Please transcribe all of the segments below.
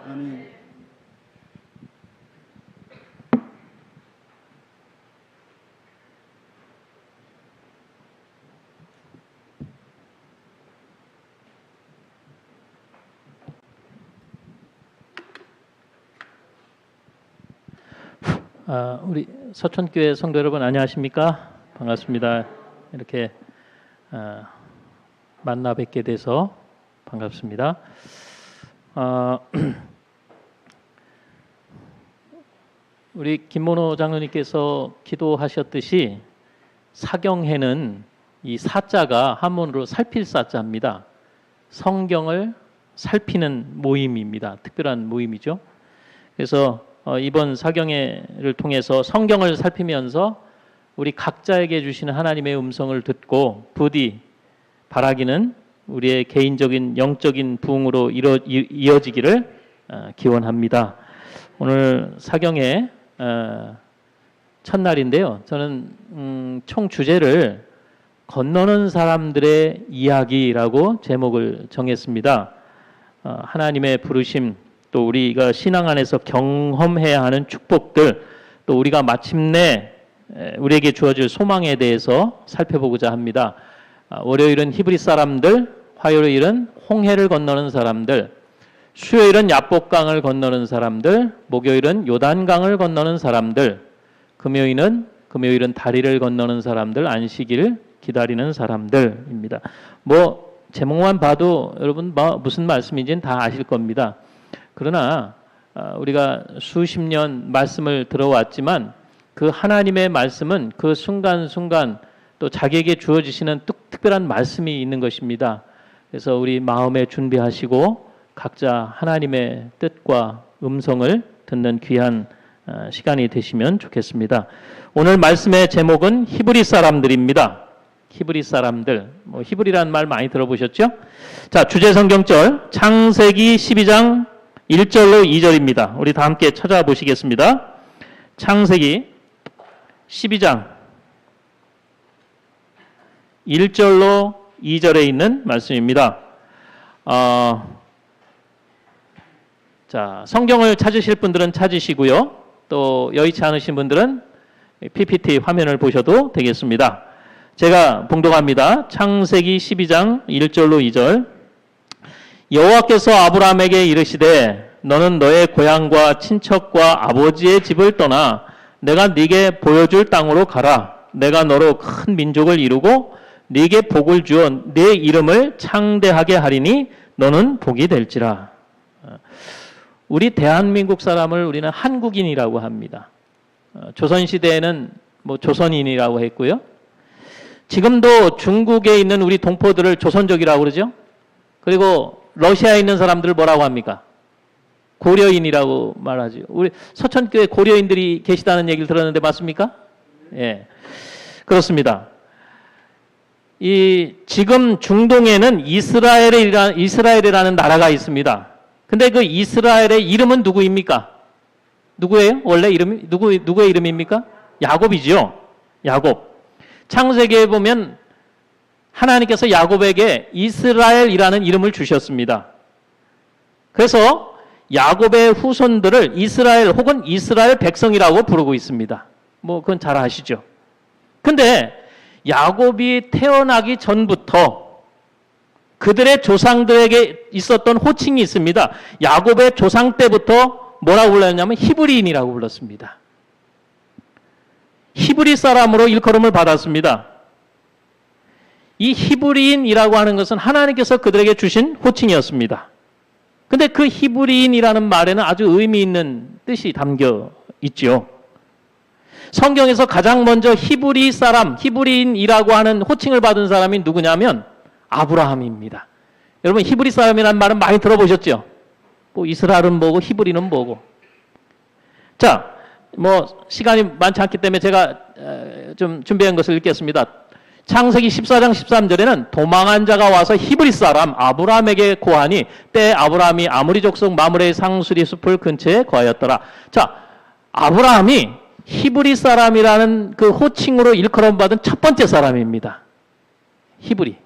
아멘. 우리 서천교회 성도 여러분 안녕하십니까? 반갑습니다. 이렇게 만나 뵙게 돼서 반갑습니다. 우리 김모노 장로님께서 기도하셨듯이 사경회는 이 사자가 한문으로 살필 사자입니다. 성경을 살피는 모임입니다. 특별한 모임이죠. 그래서 이번 사경회를 통해서 성경을 살피면서 우리 각자에게 주시는 하나님의 음성을 듣고 부디 바라기는 우리의 개인적인 영적인 부흥으로 이어지기를 기원합니다. 오늘 사경회 첫날인데요. 저는 총 주제를 건너는 사람들의 이야기라고 제목을 정했습니다. 하나님의 부르심, 또 우리가 신앙 안에서 경험해야 하는 축복들, 또 우리가 마침내 우리에게 주어질 소망에 대해서 살펴보고자 합니다. 월요일은 히브리 사람들, 화요일은 홍해를 건너는 사람들, 수요일은 야복강을 건너는 사람들, 목요일은 요단강을 건너는 사람들, 금요일은 다리를 건너는 사람들, 안식일을 기다리는 사람들입니다. 제목만 봐도 여러분 무슨 말씀인지는 다 아실 겁니다. 그러나 우리가 수십 년 말씀을 들어왔지만 그 하나님의 말씀은 그 순간순간 또 자기에게 주어지시는 특별한 말씀이 있는 것입니다. 그래서 우리 마음에 준비하시고 각자 하나님의 뜻과 음성을 듣는 귀한 시간이 되시면 좋겠습니다. 오늘 말씀의 제목은 히브리 사람들입니다. 히브리 사람들, 히브리라는 말 많이 들어보셨죠? 자, 주제 성경절 창세기 12장 1절로 2절입니다. 우리 다 함께 찾아보시겠습니다. 창세기 12장 1절로 2절에 있는 말씀입니다. 자, 성경을 찾으실 분들은 찾으시고요. 또 여의치 않으신 분들은 PPT 화면을 보셔도 되겠습니다. 제가 봉독합니다. 창세기 12장 1절로 2절. 여호와께서 아브라함에게 이르시되 너는 너의 고향과 친척과 아버지의 집을 떠나 내가 네게 보여줄 땅으로 가라. 내가 너로 큰 민족을 이루고 네게 복을 주어 네 이름을 창대하게 하리니 너는 복이 될지라. 우리 대한민국 사람을 우리는 한국인이라고 합니다. 조선시대에는 조선인이라고 했고요. 지금도 중국에 있는 우리 동포들을 조선족이라고 그러죠. 그리고 러시아에 있는 사람들을 뭐라고 합니까? 고려인이라고 말하죠. 우리 서천교회 고려인들이 계시다는 얘기를 들었는데 맞습니까? 예, 그렇습니다. 지금 중동에는 이스라엘이라는 나라가 있습니다. 근데 그 이스라엘의 이름은 누구입니까? 누구예요? 원래 이름이 누구의 이름입니까? 야곱이죠. 야곱. 창세기에 보면 하나님께서 야곱에게 이스라엘이라는 이름을 주셨습니다. 그래서 야곱의 후손들을 이스라엘 혹은 이스라엘 백성이라고 부르고 있습니다. 그건 잘 아시죠. 근데 야곱이 태어나기 전부터 그들의 조상들에게 있었던 호칭이 있습니다. 야곱의 조상 때부터 뭐라고 불렀냐면 히브리인이라고 불렀습니다. 히브리 사람으로 일컬음을 받았습니다. 이 히브리인이라고 하는 것은 하나님께서 그들에게 주신 호칭이었습니다. 근데 그 히브리인이라는 말에는 아주 의미 있는 뜻이 담겨 있죠. 성경에서 가장 먼저 히브리 사람, 히브리인이라고 하는 호칭을 받은 사람이 누구냐면 아브라함입니다. 여러분 히브리 사람이라는 말은 많이 들어보셨죠? 이스라엘은 뭐고 히브리는 뭐고. 자, 시간이 많지 않기 때문에 제가 좀 준비한 것을 읽겠습니다. 창세기 14장 13절에는 도망한 자가 와서 히브리 사람 아브라함에게 고하니 때 아브라함이 아모리 족속 마므레의 상수리 숲을 근처에 거하였더라. 자, 아브라함이 히브리 사람이라는 그 호칭으로 일컬음 받은 첫 번째 사람입니다. 히브리.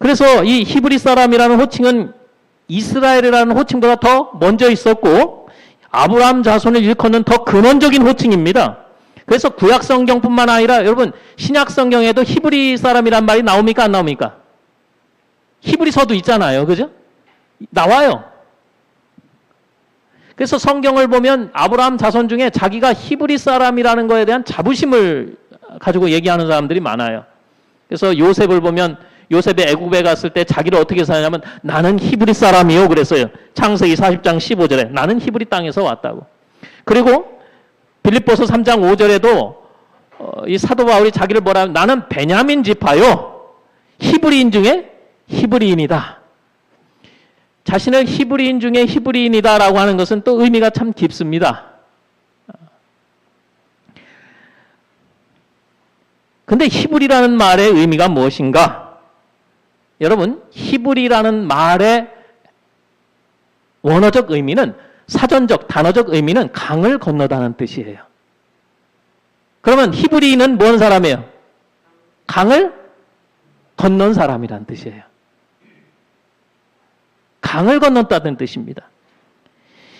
그래서 이 히브리 사람이라는 호칭은 이스라엘이라는 호칭보다 더 먼저 있었고 아브라함 자손을 일컫는 더 근원적인 호칭입니다. 그래서 구약 성경뿐만 아니라 여러분 신약 성경에도 히브리 사람이란 말이 나옵니까 안 나옵니까? 히브리서도 있잖아요. 그죠? 나와요. 그래서 성경을 보면 아브라함 자손 중에 자기가 히브리 사람이라는 거에 대한 자부심을 가지고 얘기하는 사람들이 많아요. 그래서 요셉을 보면 요셉이 애굽에 갔을 때 자기를 어떻게 사냐면 나는 히브리 사람이요 그랬어요. 창세기 40장 15절에 나는 히브리 땅에서 왔다고. 그리고 빌립보서 3장 5절에도 이 사도 바울이 자기를 뭐라 하면 나는 베냐민 지파요. 히브리인 중에 히브리인이다. 자신을 히브리인 중에 히브리인이다라고 하는 것은 또 의미가 참 깊습니다. 근데 히브리라는 말의 의미가 무엇인가? 여러분, 히브리라는 말의 원어적 의미는 사전적, 단어적 의미는 강을 건너다는 뜻이에요. 그러면 히브리인은 뭔 사람이에요? 강을 건넌 사람이란 뜻이에요. 강을 건넜다는 뜻입니다.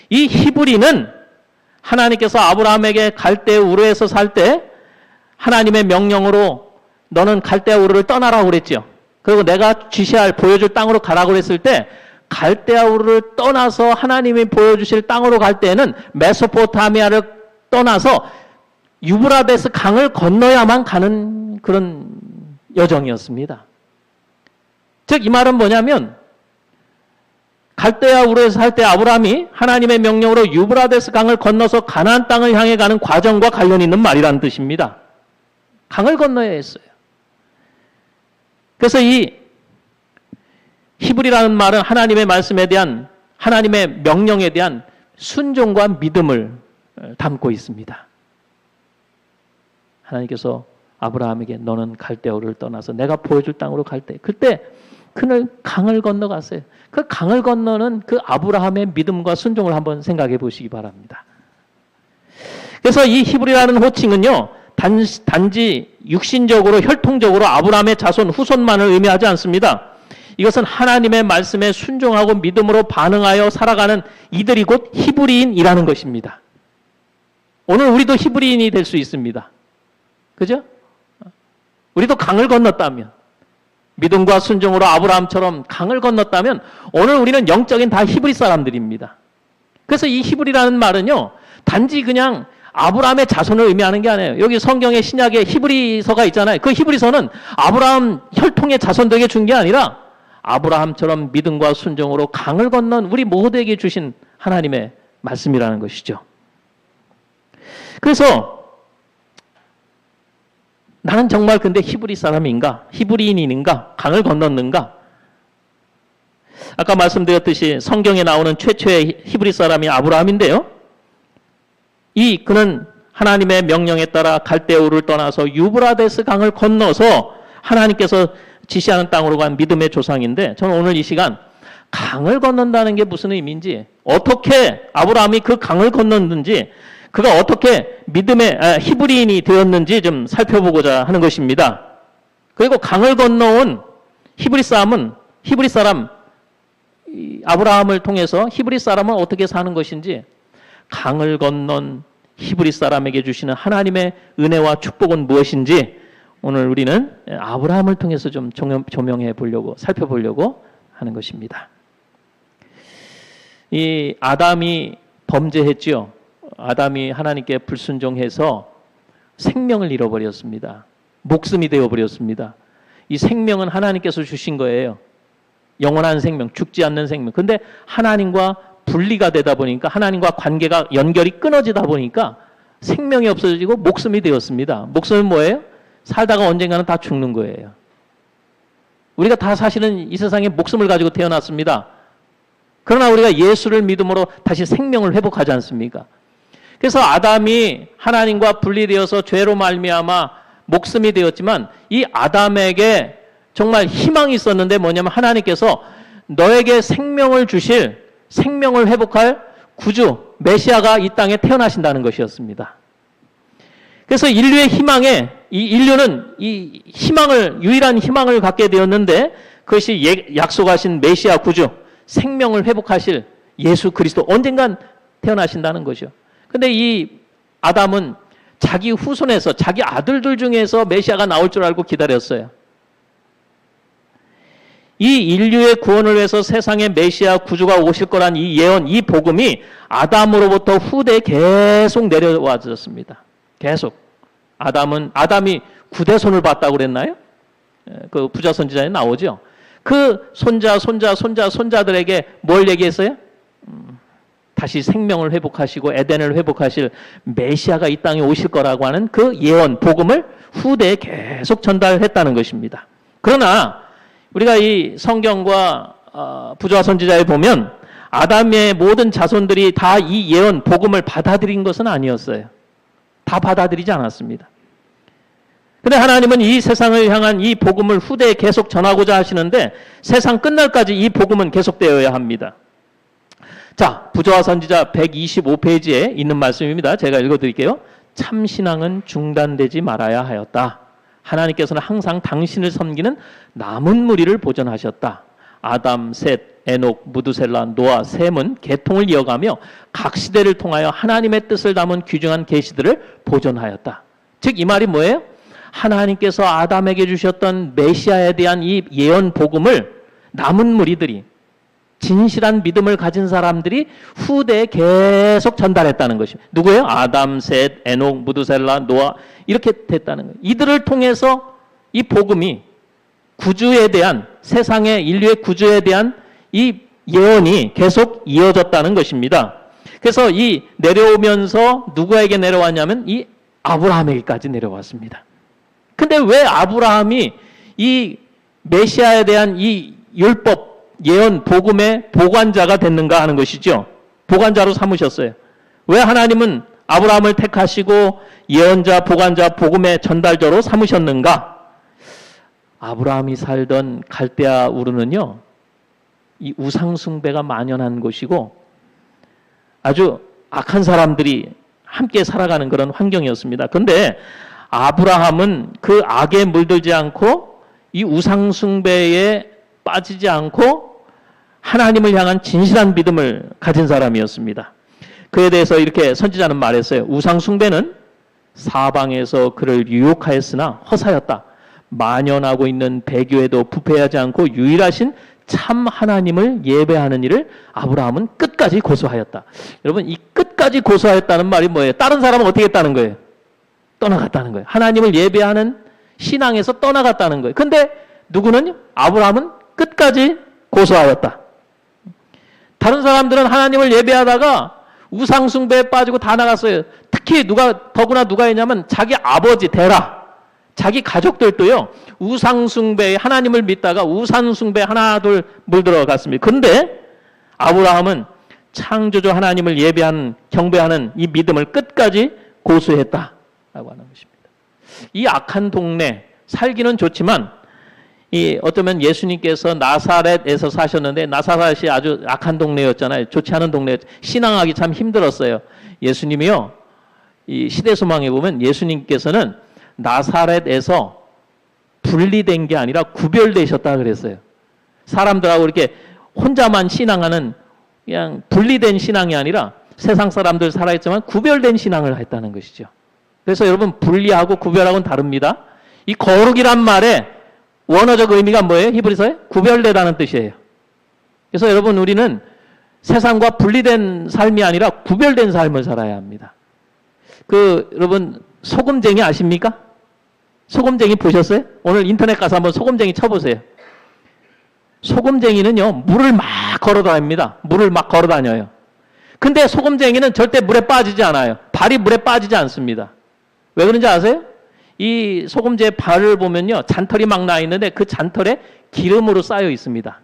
이 히브리는 하나님께서 아브라함에게 갈대 우르에서 살 때 하나님의 명령으로 너는 갈대 우르를 떠나라고 그랬죠. 그리고 내가 지시할 보여줄 땅으로 가라고 그랬을 때 갈대아 우르를 떠나서 하나님이 보여주실 땅으로 갈 때는 메소포타미아를 떠나서 유브라데스 강을 건너야만 가는 그런 여정이었습니다. 즉 이 말은 뭐냐면 갈대아 우르에서 살 때 아브라함이 하나님의 명령으로 유브라데스 강을 건너서 가나안 땅을 향해 가는 과정과 관련 있는 말이라는 뜻입니다. 강을 건너야 했어요. 그래서 이 히브리라는 말은 하나님의 말씀에 대한 하나님의 명령에 대한 순종과 믿음을 담고 있습니다. 하나님께서 아브라함에게 너는 갈대아우르를 떠나서 내가 보여줄 땅으로 갈 때 그때 그는 강을 건너갔어요. 그 강을 건너는 그 아브라함의 믿음과 순종을 한번 생각해 보시기 바랍니다. 그래서 이 히브리라는 호칭은요. 단지 육신적으로 혈통적으로 아브라함의 자손 후손만을 의미하지 않습니다. 이것은 하나님의 말씀에 순종하고 믿음으로 반응하여 살아가는 이들이 곧 히브리인이라는 것입니다. 오늘 우리도 히브리인이 될 수 있습니다. 그죠? 우리도 강을 건넜다면 믿음과 순종으로 아브라함처럼 강을 건넜다면 오늘 우리는 영적인 다 히브리 사람들입니다. 그래서 이 히브리라는 말은요. 단지 그냥 아브라함의 자손을 의미하는 게 아니에요. 여기 성경의 신약에 히브리서가 있잖아요. 그 히브리서는 아브라함 혈통의 자손들에게 준 게 아니라 아브라함처럼 믿음과 순종으로 강을 건넌 우리 모두에게 주신 하나님의 말씀이라는 것이죠. 그래서 나는 정말 근데 히브리 사람인가? 히브리인인가? 강을 건넜는가? 아까 말씀드렸듯이 성경에 나오는 최초의 히브리 사람이 아브라함인데요. 그는 하나님의 명령에 따라 갈대우를 떠나서 유브라데스 강을 건너서 하나님께서 지시하는 땅으로 간 믿음의 조상인데 저는 오늘 이 시간 강을 건넌다는 게 무슨 의미인지 어떻게 아브라함이 그 강을 건넜는지 그가 어떻게 믿음의 히브리인이 되었는지 좀 살펴보고자 하는 것입니다. 그리고 강을 건너온 히브리 사람 아브라함을 통해서 히브리 사람은 어떻게 사는 것인지 강을 건넌 히브리 사람에게 주시는 하나님의 은혜와 축복은 무엇인지 오늘 우리는 아브라함을 통해서 좀 조명해 보려고 살펴보려고 하는 것입니다. 이 아담이 범죄했죠. 아담이 하나님께 불순종해서 생명을 잃어버렸습니다. 목숨이 되어버렸습니다. 이 생명은 하나님께서 주신 거예요. 영원한 생명, 죽지 않는 생명. 근데 하나님과 분리가 되다 보니까 하나님과 관계가 연결이 끊어지다 보니까 생명이 없어지고 목숨이 되었습니다. 목숨은 뭐예요? 살다가 언젠가는 다 죽는 거예요. 우리가 다 사실은 이 세상에 목숨을 가지고 태어났습니다. 그러나 우리가 예수를 믿음으로 다시 생명을 회복하지 않습니까? 그래서 아담이 하나님과 분리되어서 죄로 말미암아 목숨이 되었지만 이 아담에게 정말 희망이 있었는데 뭐냐면 하나님께서 너에게 생명을 주실 생명을 회복할 구주 메시아가 이 땅에 태어나신다는 것이었습니다. 그래서 인류의 희망에 이 인류는 이 희망을 유일한 희망을 갖게 되었는데 그것이 약속하신 메시아 구주 생명을 회복하실 예수 그리스도 언젠간 태어나신다는 거죠. 근데 이 아담은 자기 후손에서 자기 아들들 중에서 메시아가 나올 줄 알고 기다렸어요. 이 인류의 구원을 위해서 세상에 메시아 구주가 오실 거란 이 예언, 이 복음이 아담으로부터 후대에 계속 내려와졌습니다. 계속. 아담이 구대손을 봤다고 그랬나요? 그 부자 선지자에 나오죠. 그 손자들에게 뭘 얘기했어요? 다시 생명을 회복하시고 에덴을 회복하실 메시아가 이 땅에 오실 거라고 하는 그 예언, 복음을 후대에 계속 전달했다는 것입니다. 그러나 우리가 이 성경과 부조와 선지자에 보면 아담의 모든 자손들이 다 이 예언, 복음을 받아들인 것은 아니었어요. 다 받아들이지 않았습니다. 근데 하나님은 이 세상을 향한 이 복음을 후대에 계속 전하고자 하시는데 세상 끝날까지 이 복음은 계속되어야 합니다. 자, 부조와 선지자 125페이지에 있는 말씀입니다. 제가 읽어드릴게요. 참신앙은 중단되지 말아야 하였다. 하나님께서는 항상 당신을 섬기는 남은 무리를 보존하셨다. 아담, 셋, 에녹, 무두셀라, 노아, 셈은 계통을 이어가며 각 시대를 통하여 하나님의 뜻을 담은 귀중한 계시들을 보존하였다. 즉 이 말이 뭐예요? 하나님께서 아담에게 주셨던 메시아에 대한 이 예언 복음을 남은 무리들이 진실한 믿음을 가진 사람들이 후대에 계속 전달했다는 것입니다. 누구예요? 아담, 셋, 에녹, 무두셀라, 노아 이렇게 됐다는 거예요. 이들을 통해서 이 복음이 구주에 대한 세상의 인류의 구주에 대한 이 예언이 계속 이어졌다는 것입니다. 그래서 이 내려오면서 누구에게 내려왔냐면 이 아브라함에게까지 내려왔습니다. 근데 왜 아브라함이 이 메시아에 대한 이 율법 예언 복음의 보관자가 됐는가 하는 것이죠. 보관자로 삼으셨어요. 왜 하나님은 아브라함을 택하시고 예언자, 보관자, 복음의 전달자로 삼으셨는가? 아브라함이 살던 갈대아 우르는요, 이 우상 숭배가 만연한 곳이고 아주 악한 사람들이 함께 살아가는 그런 환경이었습니다. 그런데 아브라함은 그 악에 물들지 않고 이 우상 숭배에 빠지지 않고 하나님을 향한 진실한 믿음을 가진 사람이었습니다. 그에 대해서 이렇게 선지자는 말했어요. 우상 숭배는 사방에서 그를 유혹하였으나 허사였다. 만연하고 있는 배교에도 부패하지 않고 유일하신 참 하나님을 예배하는 일을 아브라함은 끝까지 고수하였다. 여러분 이 끝까지 고수하였다는 말이 뭐예요? 다른 사람은 어떻게 했다는 거예요? 떠나갔다는 거예요. 하나님을 예배하는 신앙에서 떠나갔다는 거예요. 근데 누구는? 아브라함은 끝까지 고수하였다. 다른 사람들은 하나님을 예배하다가 우상 숭배에 빠지고 다 나갔어요. 특히 더구나 누가 했냐면 자기 아버지 데라, 자기 가족들도요 우상 숭배에 하나님을 믿다가 우상 숭배 하나 둘 물들어갔습니다. 그런데 아브라함은 창조주 하나님을 예배하는 경배하는 이 믿음을 끝까지 고수했다라고 하는 것입니다. 이 악한 동네 살기는 좋지만 어쩌면 예수님께서 나사렛에서 사셨는데 나사렛이 아주 악한 동네였잖아요. 좋지 않은 동네. 신앙하기 참 힘들었어요. 예수님이요. 이 시대소망에 보면 예수님께서는 나사렛에서 분리된 게 아니라 구별되셨다 그랬어요. 사람들하고 이렇게 혼자만 신앙하는 그냥 분리된 신앙이 아니라 세상 사람들 살아있지만 구별된 신앙을 했다는 것이죠. 그래서 여러분 분리하고 구별하고는 다릅니다. 이 거룩이란 말에 원어적 의미가 뭐예요? 히브리서에? 구별되다는 뜻이에요. 그래서 여러분 우리는 세상과 분리된 삶이 아니라 구별된 삶을 살아야 합니다. 여러분 소금쟁이 아십니까? 소금쟁이 보셨어요? 오늘 인터넷 가서 한번 소금쟁이 쳐보세요. 소금쟁이는요 물을 막 걸어다닙니다. 물을 막 걸어다녀요. 근데 소금쟁이는 절대 물에 빠지지 않아요. 발이 물에 빠지지 않습니다. 왜 그런지 아세요? 이 소금제의 발을 보면요 잔털이 막 나 있는데 그 잔털에 기름으로 쌓여 있습니다.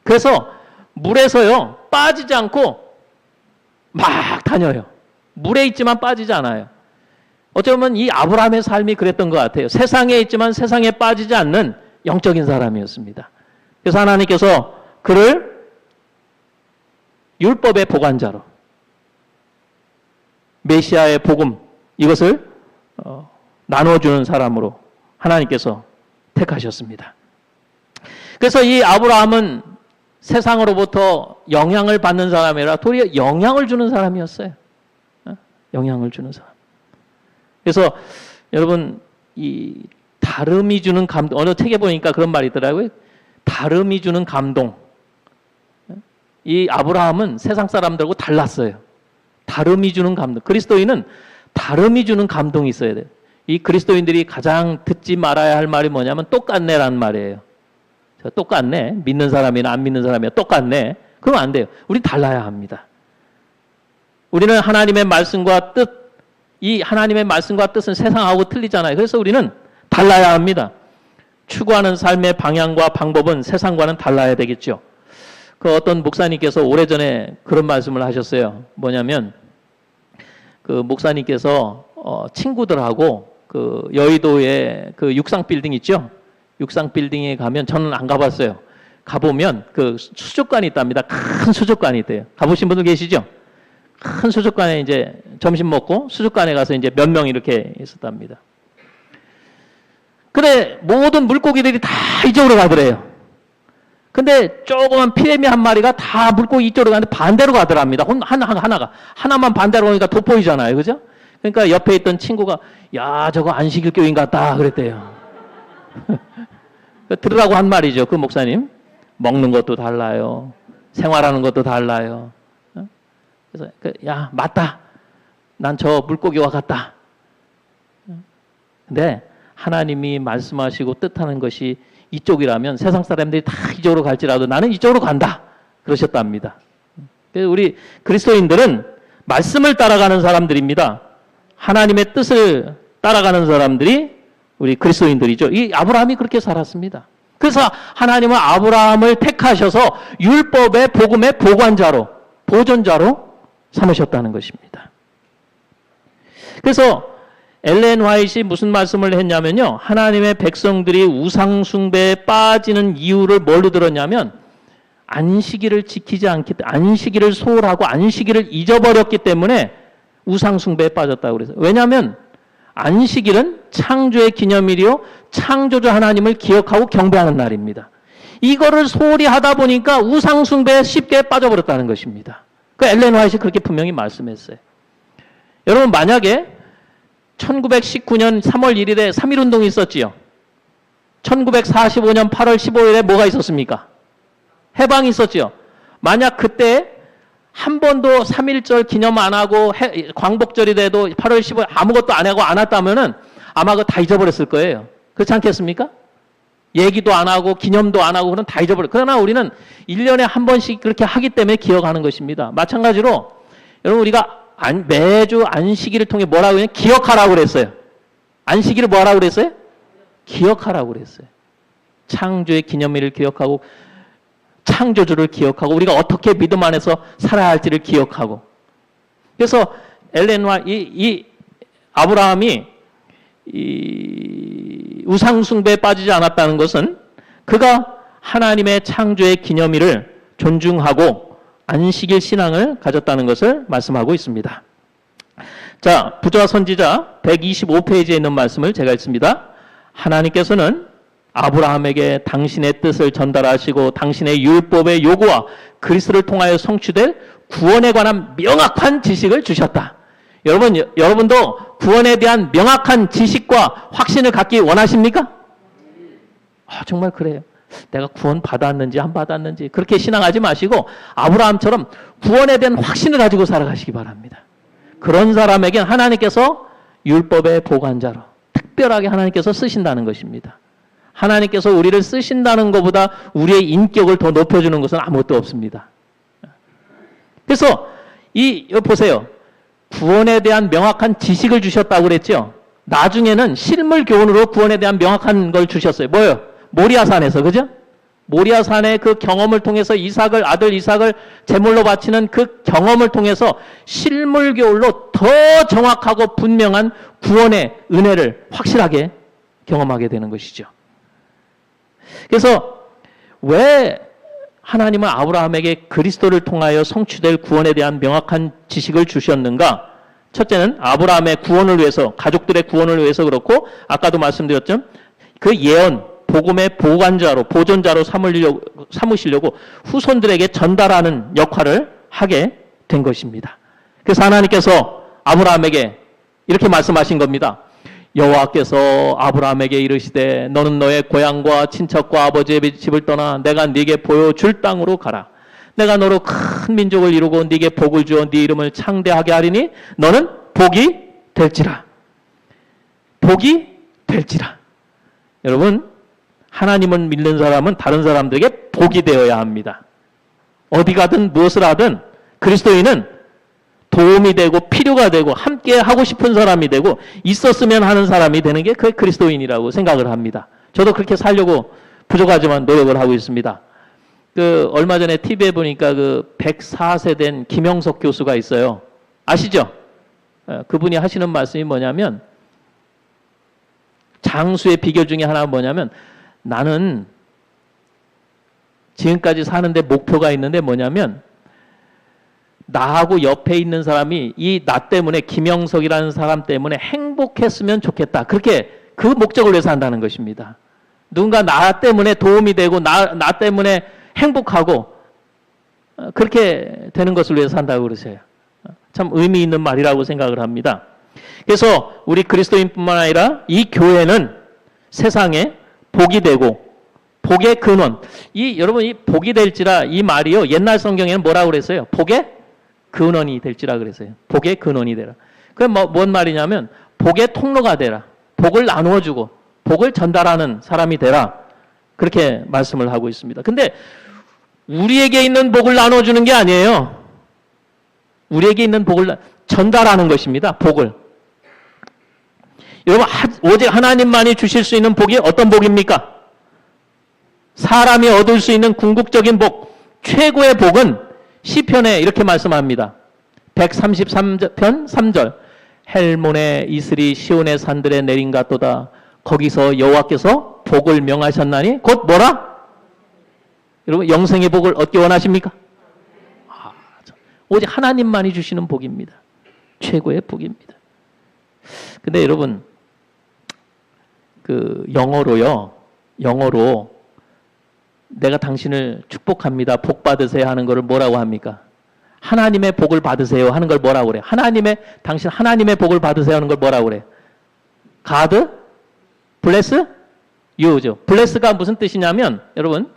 그래서 물에서요 빠지지 않고 막 다녀요. 물에 있지만 빠지지 않아요. 어쩌면 이 아브라함의 삶이 그랬던 것 같아요. 세상에 있지만 세상에 빠지지 않는 영적인 사람이었습니다. 그래서 하나님께서 그를 율법의 보관자로 메시아의 복음 이것을 나눠주는 사람으로 하나님께서 택하셨습니다. 그래서 이 아브라함은 세상으로부터 영향을 받는 사람이 아니라 도리어 영향을 주는 사람이었어요. 영향을 주는 사람. 그래서 여러분, 이 다름이 주는 감동, 어느 책에 보니까 그런 말이 있더라고요. 다름이 주는 감동. 이 아브라함은 세상 사람들하고 달랐어요. 다름이 주는 감동. 그리스도인은 다름이 주는 감동이 있어야 돼요. 이 그리스도인들이 가장 듣지 말아야 할 말이 뭐냐면 똑같네라는 말이에요. 똑같네. 믿는 사람이나 안 믿는 사람이나 똑같네. 그러면 안 돼요. 우리 달라야 합니다. 우리는 하나님의 말씀과 뜻, 이 하나님의 말씀과 뜻은 세상하고 틀리잖아요. 그래서 우리는 달라야 합니다. 추구하는 삶의 방향과 방법은 세상과는 달라야 되겠죠. 그 어떤 목사님께서 오래전에 그런 말씀을 하셨어요. 뭐냐면 그 목사님께서 친구들하고 그 여의도에 그 육상 빌딩 있죠. 육상 빌딩에 가면 저는 안 가봤어요. 가보면 그 수족관이 있답니다. 큰 수족관이 있대요. 가보신 분들 계시죠? 큰 수족관에 이제 점심 먹고 수족관에 가서 이제 몇 명 이렇게 있었답니다. 근데 모든 물고기들이 다 이쪽으로 가더래요. 근데 조그만 피레미 한 마리가 다 물고기 이쪽으로 가는데 반대로 가더랍니다. 하나만 반대로 오니까 돋보이잖아요. 그죠? 그러니까 옆에 있던 친구가 야, 저거 안식일 교인 같다 그랬대요. 들으라고 한 말이죠. 그 목사님. 먹는 것도 달라요. 생활하는 것도 달라요. 그래서 야, 맞다. 난 저 물고기와 같다. 근데 하나님이 말씀하시고 뜻하는 것이 이쪽이라면 세상 사람들이 다 이쪽으로 갈지라도 나는 이쪽으로 간다. 그러셨답니다. 그래서 우리 그리스도인들은 말씀을 따라가는 사람들입니다. 하나님의 뜻을 따라가는 사람들이 우리 그리스도인들이죠. 이 아브라함이 그렇게 살았습니다. 그래서 하나님은 아브라함을 택하셔서 율법의 복음의 보관자로, 보존자로 삼으셨다는 것입니다. 그래서 엘렌 화이트이 무슨 말씀을 했냐면요. 하나님의 백성들이 우상 숭배에 빠지는 이유를 뭘로 들었냐면 안식일을 지키지 않기 때문에, 안식일을 소홀하고 안식일을 잊어버렸기 때문에 우상 숭배에 빠졌다고 그래서. 왜냐하면 안식일은 창조의 기념일이요, 창조주 하나님을 기억하고 경배하는 날입니다. 이거를 소홀히 하다 보니까 우상 숭배에 쉽게 빠져버렸다는 것입니다. 그 엘렌 화이트이 그렇게 분명히 말씀했어요. 여러분, 만약에 1919년 3월 1일에 3.1운동이 있었지요. 1945년 8월 15일에 뭐가 있었습니까? 해방이 있었지요. 만약 그때 한 번도 3.1절 기념 안 하고 광복절이 돼도 8월 15일 아무것도 안 하고 안 왔다면은 아마 그거 다 잊어버렸을 거예요. 그렇지 않겠습니까? 얘기도 안 하고 기념도 안 하고 그런 다 잊어버려. 그러나 우리는 1년에 한 번씩 그렇게 하기 때문에 기억하는 것입니다. 마찬가지로 여러분, 우리가 매주 안식일을 통해 뭐라고 했냐면 기억하라고 그랬어요. 안식일을 뭐라고 그랬어요? 기억하라고 그랬어요. 창조의 기념일을 기억하고 창조주를 기억하고 우리가 어떻게 믿음 안에서 살아야 할지를 기억하고. 그래서 엘렌과 이 아브라함이 이 우상숭배에 빠지지 않았다는 것은 그가 하나님의 창조의 기념일을 존중하고 안식일 신앙을 가졌다는 것을 말씀하고 있습니다. 자, 부자 선지자 125페이지에 있는 말씀을 제가 읽습니다. 하나님께서는 아브라함에게 당신의 뜻을 전달하시고 당신의 율법의 요구와 그리스도를 통하여 성취될 구원에 관한 명확한 지식을 주셨다. 여러분도 구원에 대한 명확한 지식과 확신을 갖기 원하십니까? 정말 그래요. 내가 구원 받았는지 안 받았는지 그렇게 신앙하지 마시고 아브라함처럼 구원에 대한 확신을 가지고 살아가시기 바랍니다. 그런 사람에겐 하나님께서 율법의 보관자로 특별하게 하나님께서 쓰신다는 것입니다. 하나님께서 우리를 쓰신다는 것보다 우리의 인격을 더 높여주는 것은 아무것도 없습니다. 그래서 보세요. 구원에 대한 명확한 지식을 주셨다고 그랬죠. 나중에는 실물 교훈으로 구원에 대한 명확한 걸 주셨어요. 뭐예요? 모리아산에서, 그죠? 모리아산의 그 경험을 통해서 아들 이삭을 제물로 바치는 그 경험을 통해서 실물 교훈로 더 정확하고 분명한 구원의 은혜를 확실하게 경험하게 되는 것이죠. 그래서 왜 하나님은 아브라함에게 그리스도를 통하여 성취될 구원에 대한 명확한 지식을 주셨는가? 첫째는 아브라함의 구원을 위해서, 가족들의 구원을 위해서 그렇고, 아까도 말씀드렸죠. 그 예언, 복음의 보관자로, 보존자로 삼으시려고 후손들에게 전달하는 역할을 하게 된 것입니다. 그래서 하나님께서 아브라함에게 이렇게 말씀하신 겁니다. 여호와께서 아브라함에게 이르시되 너는 너의 고향과 친척과 아버지의 집을 떠나 내가 네게 보여줄 땅으로 가라. 내가 너로 큰 민족을 이루고 네게 복을 주어 네 이름을 창대하게 하리니 너는 복이 될지라. 복이 될지라. 여러분, 하나님을 믿는 사람은 다른 사람들에게 복이 되어야 합니다. 어디 가든 무엇을 하든 그리스도인은 도움이 되고 필요가 되고 함께 하고 싶은 사람이 되고 있었으면 하는 사람이 되는 게 그게 그리스도인이라고 생각을 합니다. 저도 그렇게 살려고 부족하지만 노력을 하고 있습니다. 얼마 전에 TV에 보니까 104세 된 김영석 교수가 있어요. 아시죠? 그분이 하시는 말씀이 뭐냐면 장수의 비결 중에 하나가 뭐냐면 나는 지금까지 사는데 목표가 있는데 뭐냐면 나하고 옆에 있는 사람이 이 나 때문에 김영석이라는 사람 때문에 행복했으면 좋겠다. 그렇게 그 목적을 위해서 한다는 것입니다. 누군가 나 때문에 도움이 되고 나 때문에 행복하고 그렇게 되는 것을 위해서 한다고 그러세요. 참 의미 있는 말이라고 생각을 합니다. 그래서 우리 그리스도인뿐만 아니라 이 교회는 세상에 복이 되고 복의 근원. 여러분 이 복이 될지라 이 말이요. 옛날 성경에는 뭐라고 그랬어요? 복의 근원이 될지라 그랬어요. 복의 근원이 되라. 그게 뭔 말이냐면 복의 통로가 되라. 복을 나누어 주고 복을 전달하는 사람이 되라. 그렇게 말씀을 하고 있습니다. 근데 우리에게 있는 복을 나눠 주는 게 아니에요. 우리에게 있는 복을 전달하는 것입니다. 복을. 여러분 오직 하나님만이 주실 수 있는 복이 어떤 복입니까? 사람이 얻을 수 있는 궁극적인 복, 최고의 복은 시편에 이렇게 말씀합니다. 133편 3절 헬몬의 이슬이 시온의 산들에 내린 같도다. 거기서 여호와께서 복을 명하셨나니 곧 뭐라? 여러분 영생의 복을 얻기 원하십니까? 오직 하나님만이 주시는 복입니다. 최고의 복입니다. 근데 여러분 영어로 내가 당신을 축복합니다. 복 받으세요 하는 것을 뭐라고 합니까? 하나님의 복을 받으세요 하는 걸 뭐라고 그래요? 당신 하나님의 복을 받으세요 하는 걸 뭐라고 그래요? God bless you죠. bless가 무슨 뜻이냐면 여러분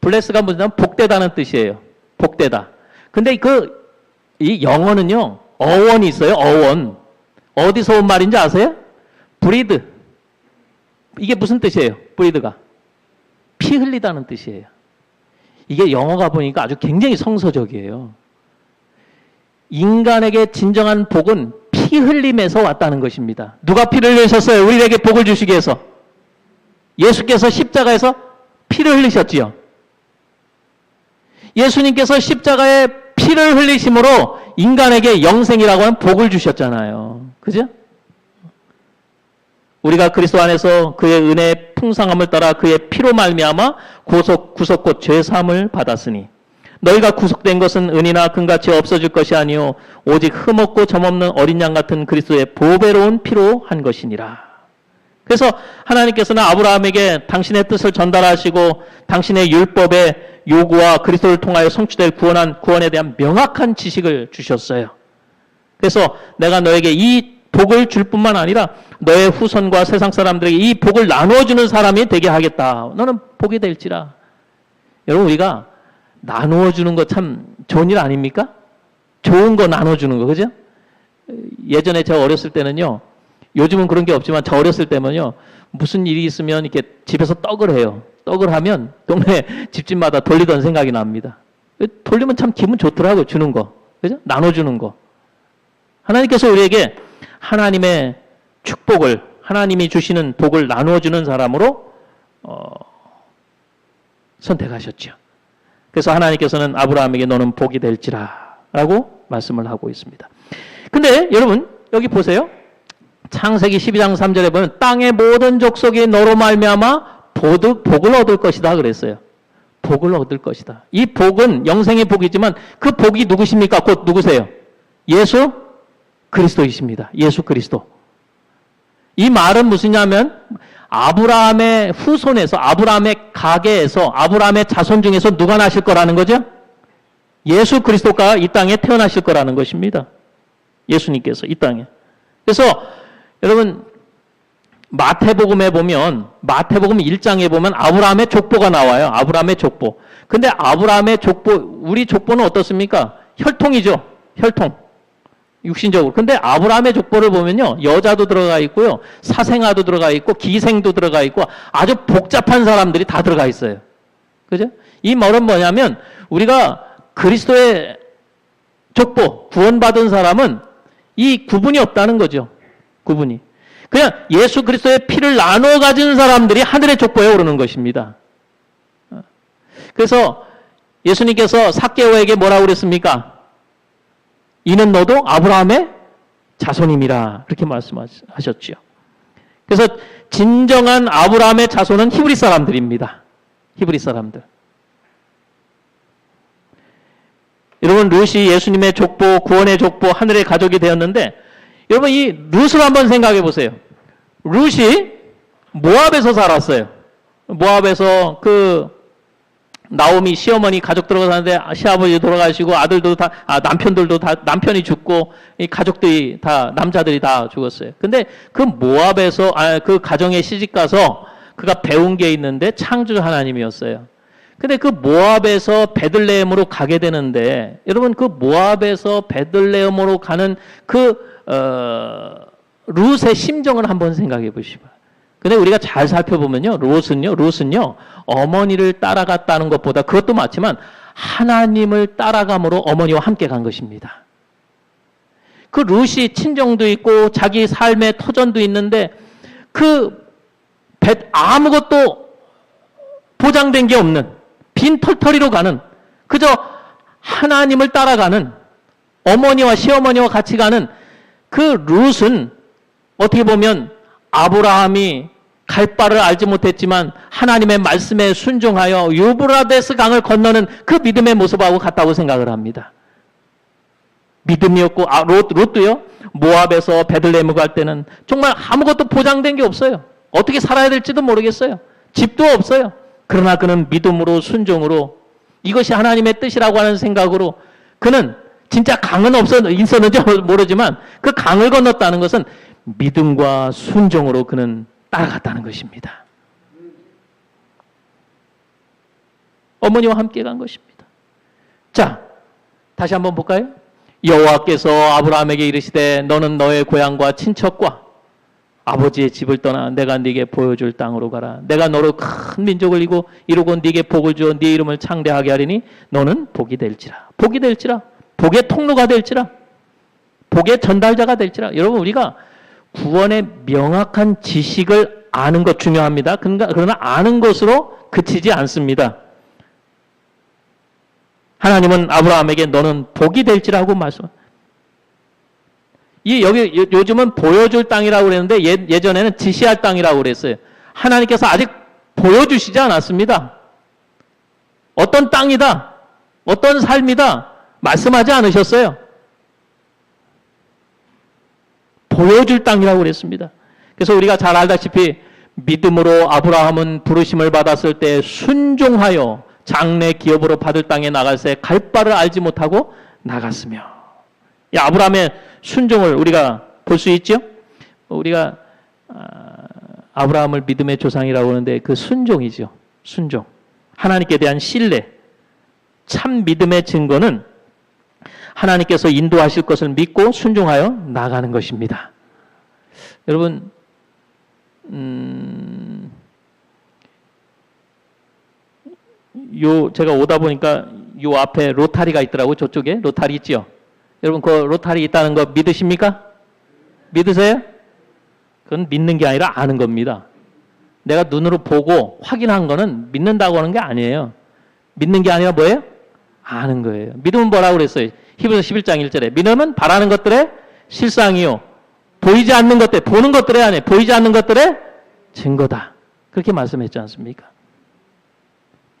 bless가 무슨 복되다는 뜻이에요. 복되다. 근데 이 영어는요. 어원이 있어요. 어원. 어디서 온 말인지 아세요? breathe. 이게 무슨 뜻이에요? breathe가. 피 흘리다는 뜻이에요. 이게 영어가 보니까 아주 굉장히 성서적이에요. 인간에게 진정한 복은 피 흘림에서 왔다는 것입니다. 누가 피를 흘리셨어요? 우리에게 복을 주시기 위해서. 예수께서 십자가에서 피를 흘리셨지요. 예수님께서 십자가에 피를 흘리심으로 인간에게 영생이라고 하는 복을 주셨잖아요. 그죠? 우리가 그리스도 안에서 그의 은혜의 풍성함을 따라 그의 피로 말미암아 구속 곧 죄사함을 받았으니 너희가 구속된 것은 은이나 금같이 없어질 것이 아니요 오직 흠없고 점없는 어린 양 같은 그리스도의 보배로운 피로 한 것이니라. 그래서 하나님께서는 아브라함에게 당신의 뜻을 전달하시고 당신의 율법의 요구와 그리스도를 통하여 성취될 구원에 대한 명확한 지식을 주셨어요. 그래서 내가 너에게 이 복을 줄 뿐만 아니라 너의 후손과 세상 사람들에게 이 복을 나누어주는 사람이 되게 하겠다. 너는 복이 될지라. 여러분 우리가 나누어주는 거 참 좋은 일 아닙니까? 좋은 거 나눠주는 거, 그죠? 예전에 제가 어렸을 때는요, 요즘은 그런 게 없지만 저 어렸을 때면요, 무슨 일이 있으면 이렇게 집에서 떡을 해요. 떡을 하면 동네 집집마다 돌리던 생각이 납니다. 돌리면 참 기분 좋더라고요, 주는 거. 그죠? 나눠주는 거. 하나님께서 우리에게 하나님의 축복을, 하나님이 주시는 복을 나누어주는 사람으로 선택하셨죠. 그래서 하나님께서는 아브라함에게 너는 복이 될지라 라고 말씀을 하고 있습니다. 근데 여러분 여기 보세요. 창세기 12장 3절에 보면 땅의 모든 족속이 너로 말미암아 복을 얻을 것이다 그랬어요. 복을 얻을 것이다. 이 복은 영생의 복이지만 그 복이 누구십니까? 곧 누구세요? 예수 그리스도이십니다. 예수 그리스도. 이 말은 무엇이냐면 아브라함의 후손에서, 아브라함의 가계에서, 아브라함의 자손 중에서 누가 나실 거라는 거죠? 예수 그리스도가 이 땅에 태어나실 거라는 것입니다. 예수님께서 이 땅에. 그래서 여러분 마태복음에 보면, 마태복음 1장에 보면 아브라함의 족보가 나와요. 아브라함의 족보. 근데 아브라함의 족보, 우리 족보는 어떻습니까? 혈통이죠. 혈통. 육신적으로. 근데 아브라함의 족보를 보면요, 여자도 들어가 있고요, 사생아도 들어가 있고, 기생도 들어가 있고, 아주 복잡한 사람들이 다 들어가 있어요. 그죠? 이 말은 뭐냐면, 우리가 그리스도의 족보, 구원받은 사람은 이 구분이 없다는 거죠. 구분이. 그냥 예수 그리스도의 피를 나눠 가진 사람들이 하늘의 족보에 오르는 것입니다. 그래서 예수님께서 삭개오에게 뭐라고 그랬습니까? 이는 너도 아브라함의 자손임이라 그렇게 말씀하셨죠. 그래서 진정한 아브라함의 자손은 히브리 사람들입니다. 히브리 사람들. 여러분 룻이 예수님의 족보, 구원의 족보, 하늘의 가족이 되었는데 여러분 이 룻을 한번 생각해 보세요. 룻이 모압에서 살았어요. 모압에서 나오미 시어머니 가족 들어가는데 시아버지 돌아가시고 아들도 다 남편들도 다 남편이 죽고 이 가족들이 다 남자들이 다 죽었어요. 근데 그 모압에서 그 가정에 시집 가서 그가 배운 게 있는데 창조 하나님이었어요. 근데 그 모압에서 베들레헴으로 가게 되는데 여러분 그 모압에서 베들레헴으로 가는 룻의 심정을 한번 생각해 보시죠. 근데 우리가 잘 살펴보면요, 룻은요, 어머니를 따라갔다는 것보다 그것도 맞지만 하나님을 따라감으로 어머니와 함께 간 것입니다. 그 룻이 친정도 있고 자기 삶의 터전도 있는데 아무것도 보장된 게 없는 빈 털터리로 가는 그저 하나님을 따라가는 어머니와 시어머니와 같이 가는 그 룻은 어떻게 보면 아브라함이 갈 바를 알지 못했지만 하나님의 말씀에 순종하여 유브라데스 강을 건너는 그 믿음의 모습하고 같다고 생각을 합니다. 믿음이었고 롯도요. 모압에서 베들레헴을 갈 때는 정말 아무것도 보장된 게 없어요. 어떻게 살아야 될지도 모르겠어요. 집도 없어요. 그러나 그는 믿음으로 순종으로 이것이 하나님의 뜻이라고 하는 생각으로 그는 진짜 강은 있었는지 모르지만 그 강을 건넜다는 것은 믿음과 순종으로 그는 따라갔다는 것입니다. 어머니와 함께 간 것입니다. 자, 다시 한번 볼까요? 여호와께서 아브라함에게 이르시되 너는 너의 고향과 친척과 아버지의 집을 떠나 내가 네게 보여줄 땅으로 가라. 내가 너로 큰 민족을 이루고 네게 복을 주어 네 이름을 창대하게 하리니 너는 복이 될지라. 복이 될지라. 복의 통로가 될지라. 복의 전달자가 될지라. 여러분 우리가 구원의 명확한 지식을 아는 것 중요합니다. 그러나 아는 것으로 그치지 않습니다. 하나님은 아브라함에게 너는 복이 될지라고 여기 요즘은 보여줄 땅이라고 그랬는데 예전에는 지시할 땅이라고 그랬어요. 하나님께서 아직 보여주시지 않았습니다. 어떤 땅이다, 어떤 삶이다 말씀하지 않으셨어요. 보여줄 땅이라고 그랬습니다. 그래서 우리가 잘 알다시피 믿음으로 아브라함은 부르심을 받았을 때 순종하여 장래 기업으로 받을 땅에 나갈새 갈 바를 알지 못하고 나갔으며 이 아브라함의 순종을 우리가 볼 수 있죠. 우리가 아브라함을 믿음의 조상이라고 하는데 그 순종이죠. 순종. 하나님께 대한 신뢰. 참 믿음의 증거는 하나님께서 인도하실 것을 믿고 순종하여 나가는 것입니다. 여러분, 제가 오다 보니까 요 앞에 로타리가 있더라고요. 저쪽에 로타리 있죠. 여러분 그 로타리 있다는 거 믿으십니까? 믿으세요? 그건 믿는 게 아니라 아는 겁니다. 내가 눈으로 보고 확인한 거는 믿는다고 하는 게 아니에요. 믿는 게 아니라 뭐예요? 아는 거예요. 믿음은 뭐라고 그랬어요? 히브리서 11장 1절에 믿음은 바라는 것들의 실상이요 보이지 않는 것들, 보는 것들의 아니에요. 보이지 않는 것들의 증거다. 그렇게 말씀했지 않습니까?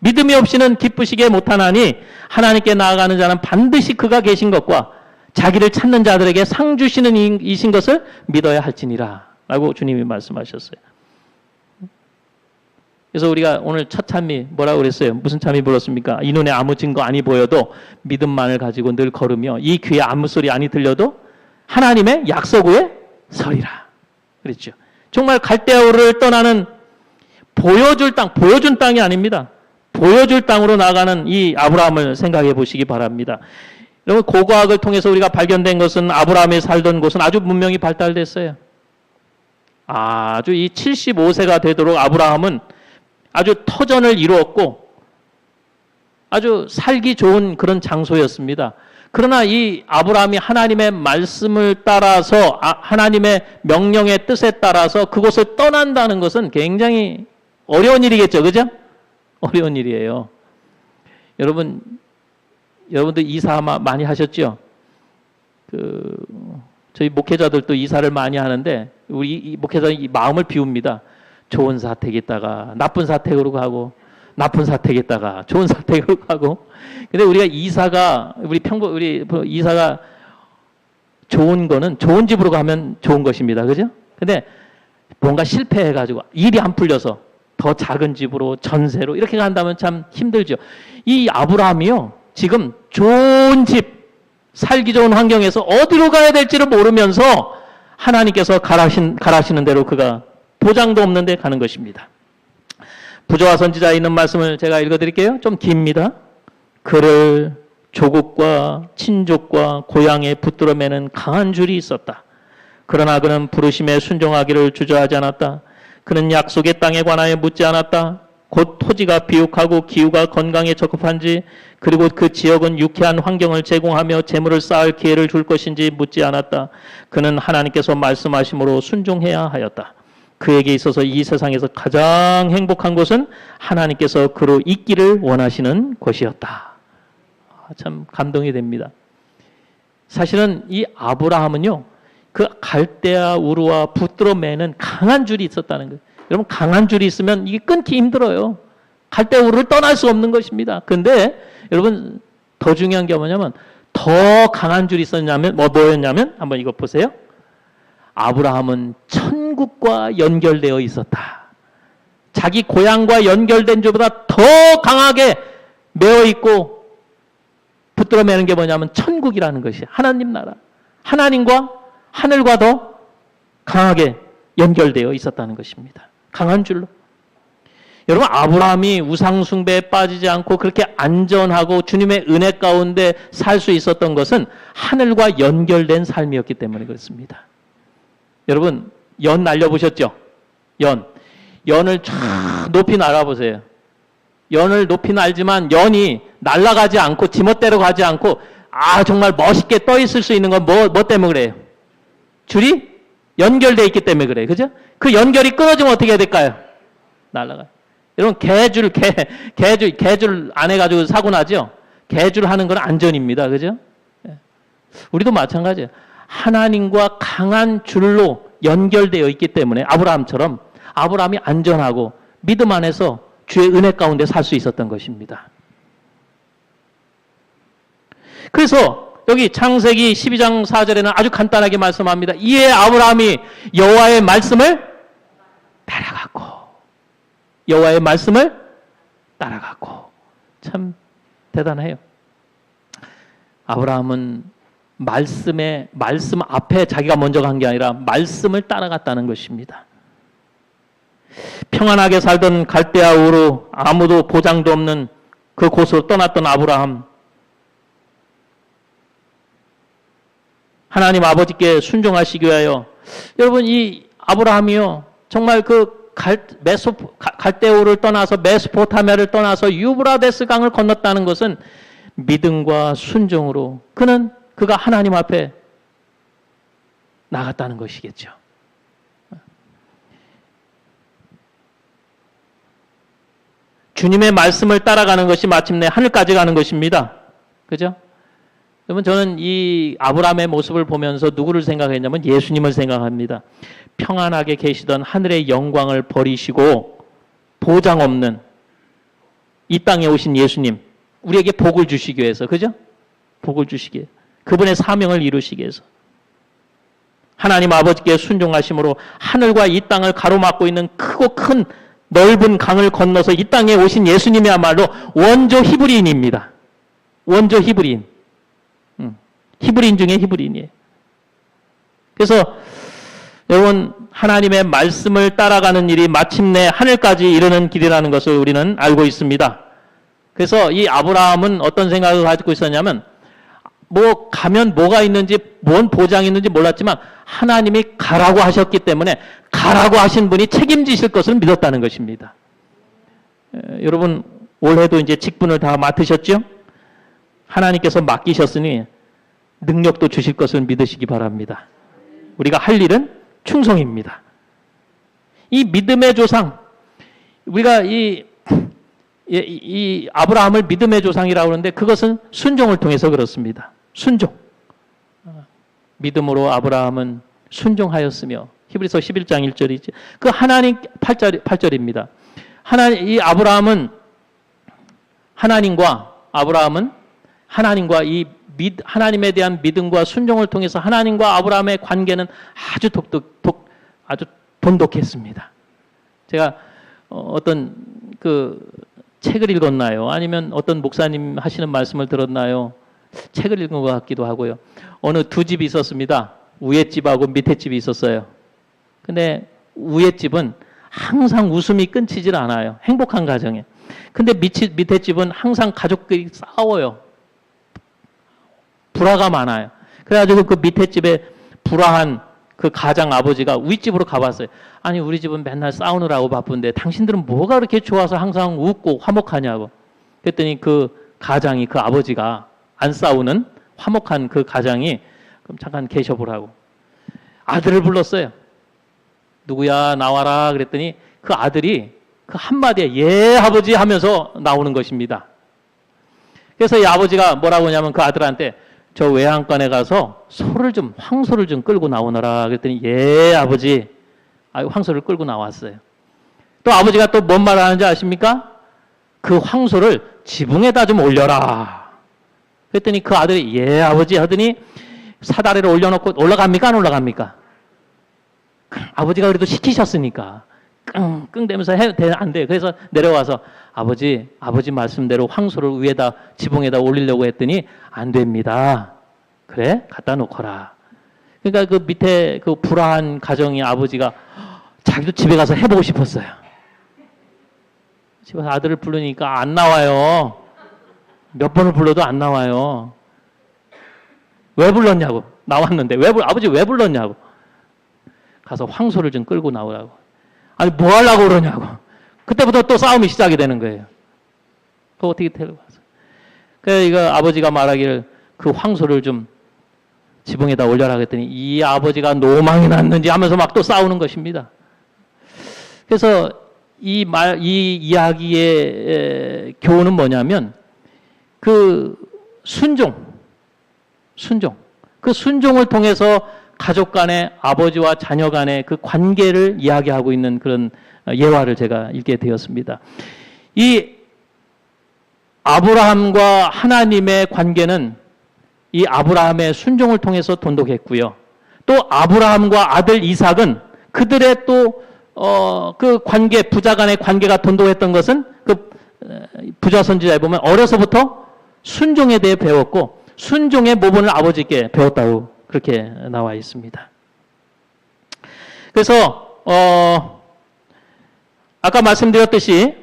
믿음이 없이는 기쁘시게 못하나니 하나님께 나아가는 자는 반드시 그가 계신 것과 자기를 찾는 자들에게 상 주시는 이신 것을 믿어야 할지니라 라고 주님이 말씀하셨어요. 그래서 우리가 오늘 첫 찬미 뭐라고 그랬어요? 무슨 찬미 불렀습니까? 이 눈에 아무 증거 아니 보여도 믿음만을 가지고 늘 걸으며 이 귀에 아무 소리 아니 들려도 하나님의 약속 위에 서리라. 그랬죠. 정말 갈대아우를 떠나는 보여준 땅이 아닙니다. 보여줄 땅으로 나가는 이 아브라함을 생각해 보시기 바랍니다. 여러분, 고고학을 통해서 우리가 발견된 것은 아브라함이 살던 곳은 아주 문명이 발달됐어요. 아주 이 75세가 되도록 아브라함은 아주 터전을 이루었고 아주 살기 좋은 그런 장소였습니다. 그러나 이 아브라함이 하나님의 말씀을 따라서 하나님의 명령의 뜻에 따라서 그곳을 떠난다는 것은 굉장히 어려운 일이겠죠. 그죠? 어려운 일이에요. 여러분들 이사 많이 하셨죠? 저희 목회자들도 이사를 많이 하는데 우리 목회자는 마음을 비웁니다. 좋은 사택에 있다가 나쁜 사택으로 가고 나쁜 사택에 있다가 좋은 사택으로 가고. 근데 우리 이사가 좋은 거는 좋은 집으로 가면 좋은 것입니다. 그죠? 근데 뭔가 실패해가지고 일이 안 풀려서 더 작은 집으로 전세로 이렇게 간다면 참 힘들죠. 이 아브라함이요, 지금 좋은 집, 살기 좋은 환경에서 어디로 가야 될지를 모르면서 하나님께서 가라시는 대로 그가 보장도 없는 데 가는 것입니다. 부조와 선지자에 있는 말씀을 제가 읽어드릴게요. 좀 깁니다. 그를 조국과 친족과 고향에 붙들어 매는 강한 줄이 있었다. 그러나 그는 부르심에 순종하기를 주저하지 않았다. 그는 약속의 땅에 관하여 묻지 않았다. 곧 토지가 비옥하고 기후가 건강에 적합한지, 그리고 그 지역은 유쾌한 환경을 제공하며 재물을 쌓을 기회를 줄 것인지 묻지 않았다. 그는 하나님께서 말씀하심으로 순종해야 하였다. 그에게 있어서 이 세상에서 가장 행복한 것은 하나님께서 그로 있기를 원하시는 것이었다. 참 감동이 됩니다. 사실은 이 아브라함은요, 그 갈대아 우르와 붙들어 매는 강한 줄이 있었다는 거예요. 여러분, 강한 줄이 있으면 이게 끊기 힘들어요. 갈대아 우르를 떠날 수 없는 것입니다. 근데 여러분, 더 중요한 게 뭐냐면, 더 강한 줄이 있었냐면 뭐였냐면 한번 이거 보세요. 아브라함은 천국과 연결되어 있었다. 자기 고향과 연결된 줄보다 더 강하게 매어 있고 붙들어 매는 게 뭐냐면 천국이라는 것이, 하나님 나라, 하나님과 하늘과 더 강하게 연결되어 있었다는 것입니다. 강한 줄로. 여러분, 아브라함이 우상숭배에 빠지지 않고 그렇게 안전하고 주님의 은혜 가운데 살 수 있었던 것은 하늘과 연결된 삶이었기 때문에 그렇습니다. 여러분, 연 날려보셨죠? 연을 쫙 높이 날아보세요. 연을 높이 날지만 연이 날아가지 않고 지멋대로 가지 않고 정말 멋있게 떠 있을 수 있는 건 뭐 때문에 그래요? 줄이 연결되어 있기 때문에 그래요. 그죠? 그 연결이 끊어지면 어떻게 해야 될까요? 날아가요. 여러분, 개줄 안 해가지고 사고 나죠? 개줄 하는 건 안전입니다. 그죠? 우리도 마찬가지예요. 하나님과 강한 줄로 연결되어 있기 때문에 아브라함처럼 아브라함이 안전하고 믿음 안에서 주의 은혜 가운데 살 수 있었던 것입니다. 그래서 여기 창세기 12장 4절에는 아주 간단하게 말씀합니다. 이에 아브라함이 여호와의 말씀을 따라갔고, 여호와의 말씀을 따라갔고. 참 대단해요. 아브라함은 말씀 앞에 자기가 먼저 간 게 아니라 말씀을 따라갔다는 것입니다. 평안하게 살던 갈대아 우르, 아무도 보장도 없는 그 곳으로 떠났던 아브라함, 하나님 아버지께 순종하시기 위하여, 여러분, 이 아브라함이요, 정말 그 갈대아우를 떠나서 메소포타미아를 떠나서 유브라데스 강을 건넜다는 것은 믿음과 순종으로 그가 하나님 앞에 나갔다는 것이겠죠. 주님의 말씀을 따라가는 것이 마침내 하늘까지 가는 것입니다. 그죠? 여러분, 저는 이 아브라함의 모습을 보면서 누구를 생각했냐면 예수님을 생각합니다. 평안하게 계시던 하늘의 영광을 버리시고 보장 없는 이 땅에 오신 예수님, 우리에게 복을 주시기 위해서, 그죠? 복을 주시기 위해서, 그분의 사명을 이루시기 위해서 하나님 아버지께 순종하심으로 하늘과 이 땅을 가로막고 있는 크고 큰 넓은 강을 건너서 이 땅에 오신 예수님이야말로 원조 히브리인입니다. 원조 히브리인. 히브리인 중에 히브리인이에요. 그래서 여러분, 하나님의 말씀을 따라가는 일이 마침내 하늘까지 이르는 길이라는 것을 우리는 알고 있습니다. 그래서 이 아브라함은 어떤 생각을 가지고 있었냐면, 뭐 가면 뭐가 있는지, 뭔 보장이 있는지 몰랐지만 하나님이 가라고 하셨기 때문에 가라고 하신 분이 책임지실 것을 믿었다는 것입니다. 여러분, 올해도 이제 직분을 다 맡으셨죠? 하나님께서 맡기셨으니 능력도 주실 것을 믿으시기 바랍니다. 우리가 할 일은 충성입니다. 이 믿음의 조상, 우리가 이 아브라함을 믿음의 조상이라고 하는데 그것은 순종을 통해서 그렇습니다. 순종. 믿음으로 아브라함은 순종하였으며, 히브리서 11장 1절이지. 그 하나님 8절입니다. 이 아브라함은 하나님과 이 하나님에 대한 믿음과 순종을 통해서 하나님과 아브라함의 관계는 아주 돈독했습니다. 제가 어떤 그 책을 읽었나요? 아니면 어떤 목사님 하시는 말씀을 들었나요? 책을 읽은 것 같기도 하고요. 어느 두 집이 있었습니다. 위에 집하고 밑에 집이 있었어요. 근데 위에 집은 항상 웃음이 끊이질 않아요. 행복한 가정에. 근데 밑에 집은 항상 가족들이 싸워요. 불화가 많아요. 그래가지고 그 밑에 집에 불화한 그 가장 아버지가 윗집으로 가봤어요. 아니, 우리 집은 맨날 싸우느라고 바쁜데 당신들은 뭐가 그렇게 좋아서 항상 웃고 화목하냐고. 그랬더니 그 가장이, 그 아버지가 안 싸우는 화목한 그 가장이, 그럼 잠깐 계셔보라고. 아들을 불렀어요. 누구야, 나와라. 그랬더니 그 아들이 그 한마디에 예 아버지 하면서 나오는 것입니다. 그래서 이 아버지가 뭐라고 하냐면 그 아들한테 저 외양간에 가서 황소를 좀 끌고 나오너라. 그랬더니 예 아버지. 황소를 끌고 나왔어요. 또 아버지가 또 뭔 말을 하는지 아십니까? 그 황소를 지붕에다 좀 올려라. 그랬더니 그 아들이 예 아버지 하더니 사다리를 올려놓고 올라갑니까? 안 올라갑니까? 아버지가 그래도 시키셨으니까 끙끙대면서 안 돼. 그래서 내려와서 아버지 말씀대로 황소를 위에다 지붕에다 올리려고 했더니 안 됩니다. 그래? 갖다 놓거라. 그러니까 그 밑에 그 불화한 가정의 아버지가 자기도 집에 가서 해보고 싶었어요. 집에서 아들을 부르니까 안 나와요. 몇 번을 불러도 안 나와요. 왜 불렀냐고. 나왔는데 아버지 왜 불렀냐고. 가서 황소를 좀 끌고 나오라고. 아니 뭐 하려고 그러냐고. 그때부터 또 싸움이 시작이 되는 거예요. 그거 어떻게 데려가서. 그래서 이거 아버지가 말하기를 그 황소를 좀 지붕에다 올려라 그랬더니 이 아버지가 노망이 났는지 하면서 막 또 싸우는 것입니다. 그래서 이 이야기의 교훈은 뭐냐면 그 순종. 그 순종을 통해서 가족 간의 아버지와 자녀 간의 그 관계를 이야기하고 있는 그런 예화를 제가 읽게 되었습니다. 이 아브라함과 하나님의 관계는 이 아브라함의 순종을 통해서 돈독했고요. 또 아브라함과 아들 이삭은 그들의 또 그 관계, 부자 간의 관계가 돈독했던 것은 그 부자 선지자에 보면 어려서부터 순종에 대해 배웠고 순종의 모본을 아버지께 배웠다고 그렇게 나와 있습니다. 그래서 아까 말씀드렸듯이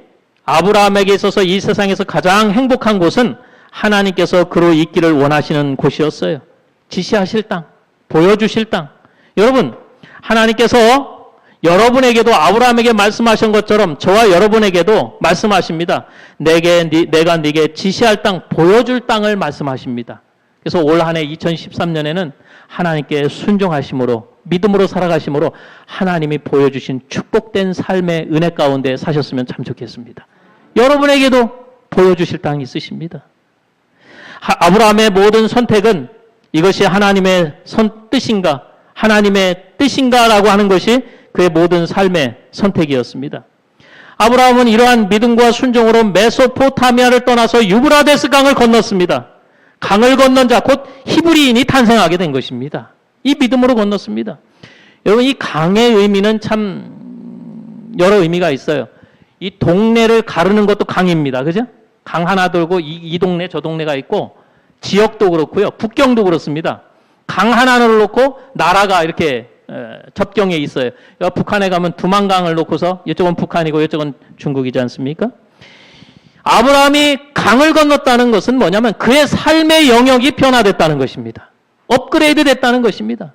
아브라함에게 있어서 이 세상에서 가장 행복한 곳은 하나님께서 그로 있기를 원하시는 곳이었어요. 지시하실 땅, 보여주실 땅. 여러분, 하나님께서 여러분에게도 아브라함에게 말씀하신 것처럼 저와 여러분에게도 말씀하십니다. 내가 네게 지시할 땅, 보여줄 땅을 말씀하십니다. 그래서 올 한 해 2013년에는 하나님께 순종하심으로 믿음으로 살아가심으로 하나님이 보여주신 축복된 삶의 은혜 가운데 사셨으면 참 좋겠습니다. 여러분에게도 보여주실 땅이 있으십니다. 아브라함의 모든 선택은 이것이 하나님의 뜻인가, 하나님의 뜻인가라고 하는 것이 그의 모든 삶의 선택이었습니다. 아브라함은 이러한 믿음과 순종으로 메소포타미아를 떠나서 유브라데스 강을 건넜습니다. 강을 건넌 자, 곧 히브리인이 탄생하게 된 것입니다. 이 믿음으로 건넜습니다. 여러분, 이 강의 의미는 참 여러 의미가 있어요. 이 동네를 가르는 것도 강입니다. 그죠? 강 하나 돌고 이 동네 저 동네가 있고 지역도 그렇고요. 국경도 그렇습니다. 강 하나를 놓고 나라가 이렇게 접경에 있어요. 북한에 가면 두만강을 놓고서 이쪽은 북한이고 이쪽은 중국이지 않습니까? 아브라함이 강을 건넜다는 것은 뭐냐면 그의 삶의 영역이 변화됐다는 것입니다. 업그레이드 됐다는 것입니다.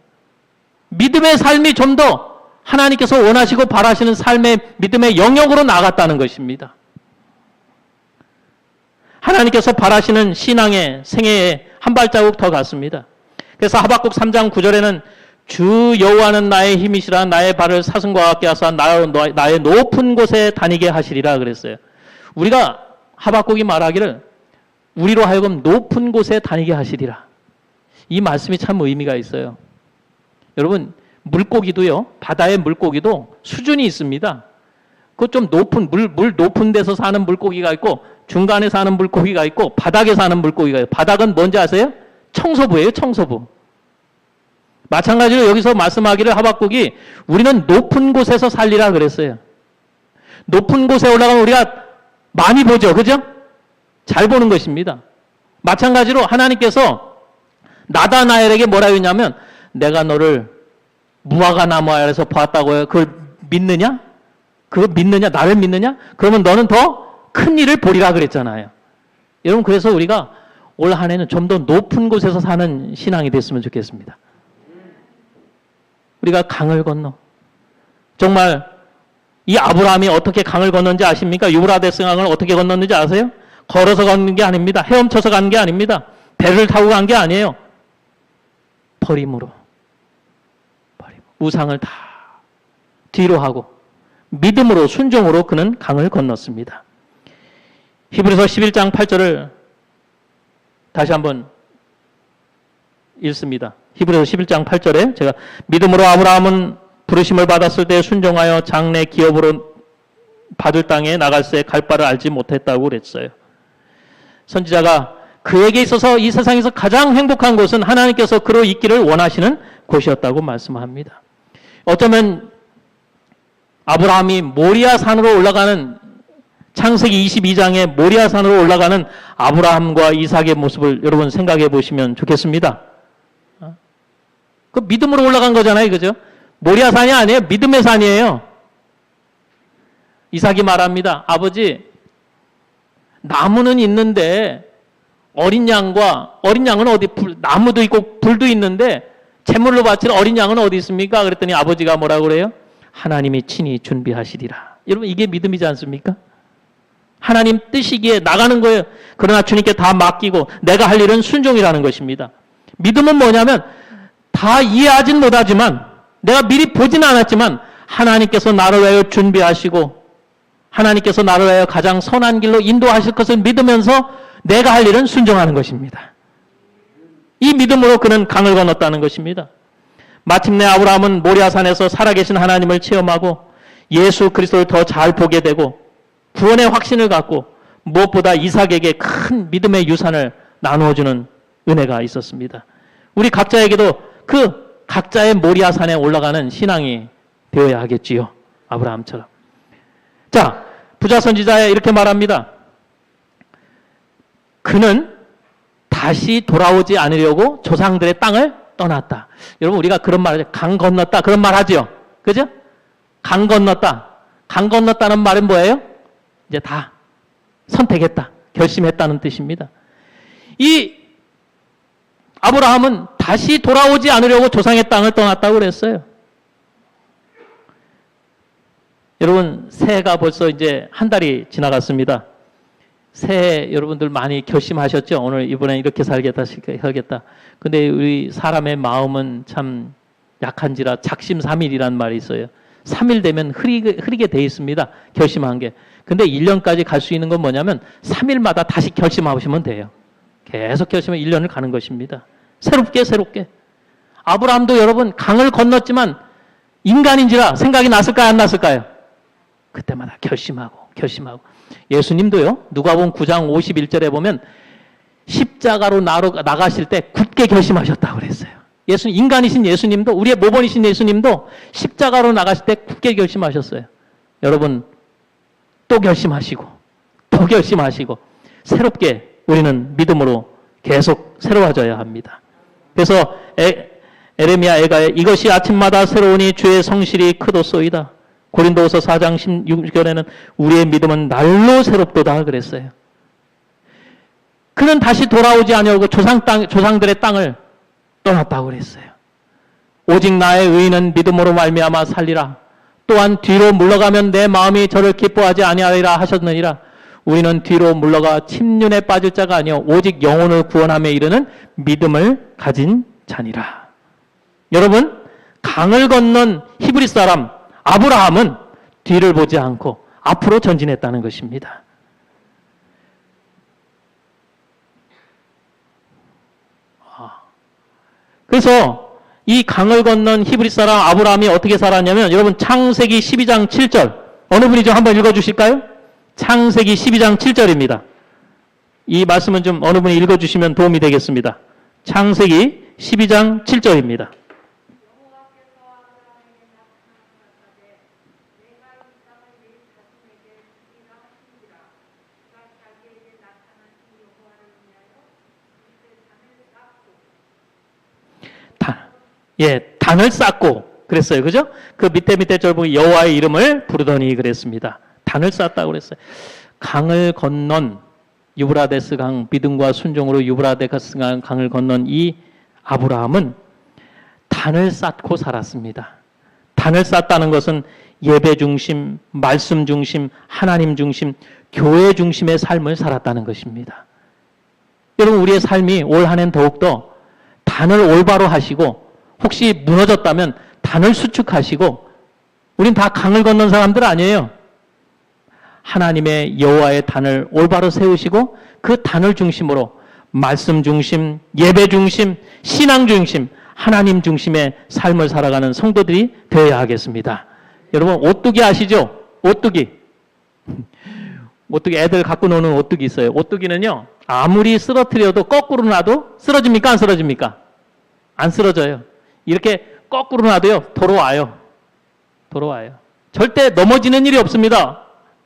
믿음의 삶이 좀 더 하나님께서 원하시고 바라시는 삶의 믿음의 영역으로 나갔다는 것입니다. 하나님께서 바라시는 신앙의 생애에 한 발자국 더 갔습니다. 그래서 하박국 3장 9절에는 주 여호와는 나의 힘이시라 나의 발을 사슴과 같게 하사 나의 높은 곳에 다니게 하시리라 그랬어요. 우리가 하박국이 말하기를 우리로 하여금 높은 곳에 다니게 하시리라. 이 말씀이 참 의미가 있어요. 여러분 물고기도요. 바다의 물고기도 수준이 있습니다. 그 좀 높은 물 높은 데서 사는 물고기가 있고 중간에 사는 물고기가 있고 바닥에 사는 물고기가 있고 바닥은 뭔지 아세요? 청소부예요. 청소부. 마찬가지로 여기서 말씀하기를 하박국이 우리는 높은 곳에서 살리라 그랬어요. 높은 곳에 올라가면 우리가 많이 보죠. 그죠? 잘 보는 것입니다. 마찬가지로 하나님께서 나다나엘에게 뭐라 했냐면 내가 너를 무화과 나무 아래에서 보았다고 해요. 그걸 믿느냐? 그거 믿느냐? 나를 믿느냐? 그러면 너는 더 큰 일을 보리라 그랬잖아요. 여러분 그래서 우리가 올 한 해는 좀 더 높은 곳에서 사는 신앙이 됐으면 좋겠습니다. 우리가 강을 건너 정말 이 아브라함이 어떻게 강을 건넌지 아십니까? 유브라데스 강을 어떻게 건넜는지 아세요? 걸어서 걷는 게 아닙니다. 헤엄쳐서 가는 게 아닙니다. 배를 타고 간 게 아니에요. 버림으로. 우상을 다 뒤로 하고 믿음으로 순종으로 그는 강을 건넜습니다. 히브리서 11장 8절을 다시 한번 읽습니다. 히브리서 11장 8절에 제가 믿음으로 아브라함은 부르심을 받았을 때 순종하여 장래 기업으로 받을 땅에 나갈새 갈 바를 알지 못했다고 그랬어요. 선지자가 그에게 있어서 이 세상에서 가장 행복한 곳은 하나님께서 그로 있기를 원하시는 곳이었다고 말씀합니다. 어쩌면 아브라함이 모리아 산으로 올라가는 창세기 22장의 모리아 산으로 올라가는 아브라함과 이삭의 모습을 여러분 생각해 보시면 좋겠습니다. 그 믿음으로 올라간 거잖아요. 그죠? 모리아 산이 아니에요. 믿음의 산이에요. 이삭이 말합니다. 아버지, 나무는 있는데 어린 양은 어디 나무도 있고 불도 있는데 제물로 바칠 어린 양은 어디 있습니까? 그랬더니 아버지가 뭐라고 그래요? 하나님이 친히 준비하시리라. 여러분 이게 믿음이지 않습니까? 하나님 뜻이기에 나가는 거예요. 그러나 주님께 다 맡기고 내가 할 일은 순종이라는 것입니다. 믿음은 뭐냐면 다 이해하진 못하지만 내가 미리 보진 않았지만 하나님께서 나를 위하여 준비하시고 하나님께서 나를 위하여 가장 선한 길로 인도하실 것을 믿으면서 내가 할 일은 순종하는 것입니다. 이 믿음으로 그는 강을 건넜다는 것입니다. 마침내 아브라함은 모리아산에서 살아계신 하나님을 체험하고 예수 그리스도를 더 잘 보게 되고 구원의 확신을 갖고 무엇보다 이삭에게 큰 믿음의 유산을 나누어주는 은혜가 있었습니다. 우리 각자에게도 그 각자의 모리아산에 올라가는 신앙이 되어야 하겠지요. 아브라함처럼. 자, 부자 선지자에 이렇게 말합니다. 그는 다시 돌아오지 않으려고 조상들의 땅을 떠났다. 여러분 우리가 그런 말 하죠. 강 건넜다. 그런 말 하죠. 그죠? 강 건넜다. 강 건넜다는 말은 뭐예요? 이제 다 선택했다. 결심했다는 뜻입니다. 이 아브라함은 다시 돌아오지 않으려고 조상의 땅을 떠났다고 그랬어요. 여러분 새해가 벌써 이제 한 달이 지나갔습니다. 새해 여러분들 많이 결심하셨죠? 오늘 이번에 이렇게 살겠다. 근데 우리 사람의 마음은 참 약한지라 작심삼일이란 말이 있어요. 3일 되면 흐리게 돼 있습니다. 결심한 게. 근데 1년까지 갈 수 있는 건 뭐냐면 3일마다 다시 결심하시면 돼요. 계속 결심하면 1년을 가는 것입니다. 새롭게. 아브라함도 여러분 강을 건넜지만 인간인지라 생각이 났을까요? 안 났을까요? 그때마다 결심하고. 예수님도요. 누가복음 9장 51절에 보면 십자가로 나가실 때 굳게 결심하셨다고 그랬어요. 인간이신 예수님도 우리의 모본이신 예수님도 십자가로 나가실 때 굳게 결심하셨어요. 여러분 또 결심하시고 또 결심하시고 새롭게 우리는 믿음으로 계속 새로워져야 합니다. 그래서 에레미야 애가에 이것이 아침마다 새로우니 주의 성실이 크도소이다. 고린도후서 4장 16절에는 우리의 믿음은 날로 새롭도다 그랬어요. 그는 다시 돌아오지 아니하고 조상들의 땅을 떠났다고 그랬어요. 오직 나의 의인은 믿음으로 말미암아 살리라. 또한 뒤로 물러가면 내 마음이 저를 기뻐하지 아니하리라 하셨느니라. 우리는 뒤로 물러가 침륜에 빠질 자가 아니요 오직 영혼을 구원함에 이르는 믿음을 가진 자니라. 여러분, 강을 건넌 히브리 사람 아브라함은 뒤를 보지 않고 앞으로 전진했다는 것입니다. 그래서 이 강을 건넌 히브리 사람 아브라함이 어떻게 살았냐면, 여러분 창세기 12장 7절 어느 분이 좀 한번 읽어주실까요? 창세기 12장 7절입니다. 이 말씀은 좀 어느 분이 읽어주시면 도움이 되겠습니다. 창세기 12장 7절입니다. 단을 쌓고 그랬어요. 그죠? 그 밑에 절 보기 여호와의 이름을 부르더니 그랬습니다. 단을 쌓았다고 그랬어요. 강을 건넌 유브라데스 강, 믿음과 순종으로 유브라데스 강을 건넌 이 아브라함은 단을 쌓고 살았습니다. 단을 쌓았다는 것은 예배 중심, 말씀 중심, 하나님 중심, 교회 중심의 삶을 살았다는 것입니다. 여러분, 우리의 삶이 올 한 해는 더욱더 단을 올바로 하시고, 혹시 무너졌다면 단을 수축하시고, 우린 다 강을 건넌 사람들 아니에요. 하나님의 여호와의 단을 올바로 세우시고 그 단을 중심으로 말씀 중심, 예배 중심, 신앙 중심, 하나님 중심의 삶을 살아가는 성도들이 되어야 하겠습니다. 여러분, 오뚜기 아시죠? 오뚜기. 오뚜기, 애들 갖고 노는 오뚜기 있어요. 오뚜기는요, 아무리 쓰러뜨려도 거꾸로 놔도 쓰러집니까? 안 쓰러집니까? 안 쓰러져요. 이렇게 거꾸로 놔도요, 돌아와요. 절대 넘어지는 일이 없습니다.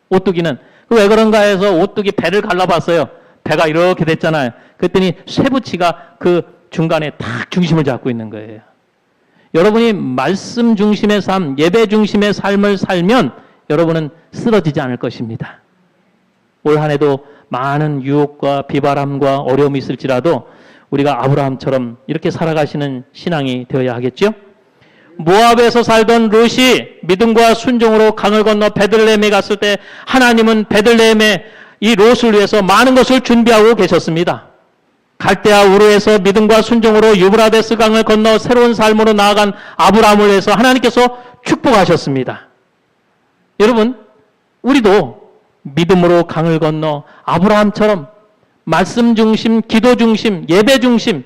오뚜기는. 왜 그런가 해서 오뚜기 배를 갈라봤어요. 배가 이렇게 됐잖아요. 그랬더니 쇠붙이가 그 중간에 딱 중심을 잡고 있는 거예요. 여러분이 말씀 중심의 삶, 예배 중심의 삶을 살면 여러분은 쓰러지지 않을 것입니다. 올 한 해도 많은 유혹과 비바람과 어려움이 있을지라도 우리가 아브라함처럼 이렇게 살아가시는 신앙이 되어야 하겠죠? 모압에서 살던 룻이 믿음과 순종으로 강을 건너 베들레헴에 갔을 때 하나님은 베들레헴에 이 롯을 위해서 많은 것을 준비하고 계셨습니다. 갈대아 우르에서 믿음과 순종으로 유브라데스 강을 건너 새로운 삶으로 나아간 아브라함을 위해서 하나님께서 축복하셨습니다. 여러분, 우리도 믿음으로 강을 건너 아브라함처럼 말씀 중심, 기도 중심, 예배 중심,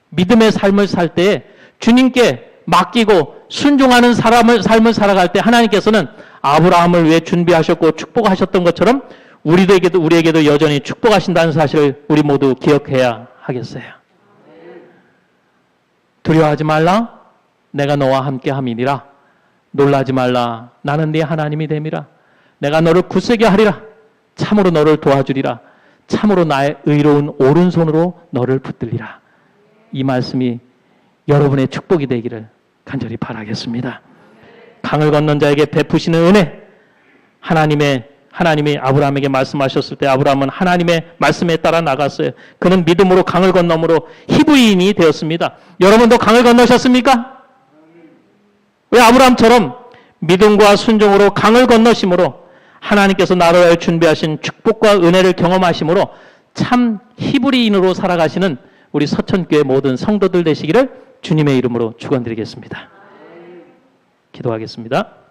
믿음의 삶을 살 때에 주님께 맡기고 순종하는 삶을 살아갈 때 하나님께서는 아브라함을 위해 준비하셨고 축복하셨던 것처럼 우리에게도 여전히 축복하신다는 사실을 우리 모두 기억해야 하겠어요. 두려워하지 말라. 내가 너와 함께 함이니라. 놀라지 말라. 나는 네 하나님이 됨이라. 내가 너를 굳세게 하리라. 참으로 너를 도와주리라. 참으로 나의 의로운 오른손으로 너를 붙들리라. 이 말씀이 여러분의 축복이 되기를 간절히 바라겠습니다. 강을 건넌 자에게 베푸시는 은혜, 하나님이 아브라함에게 말씀하셨을 때 아브라함은 하나님의 말씀에 따라 나갔어요. 그는 믿음으로 강을 건너므로 히브리인이 되었습니다. 여러분도 강을 건너셨습니까? 왜 아브라함처럼 믿음과 순종으로 강을 건너심으로 하나님께서 나를 위하여 준비하신 축복과 은혜를 경험하심으로 참 히브리인으로 살아가시는 우리 서천교회 모든 성도들 되시기를 주님의 이름으로 축원드리겠습니다. 기도하겠습니다.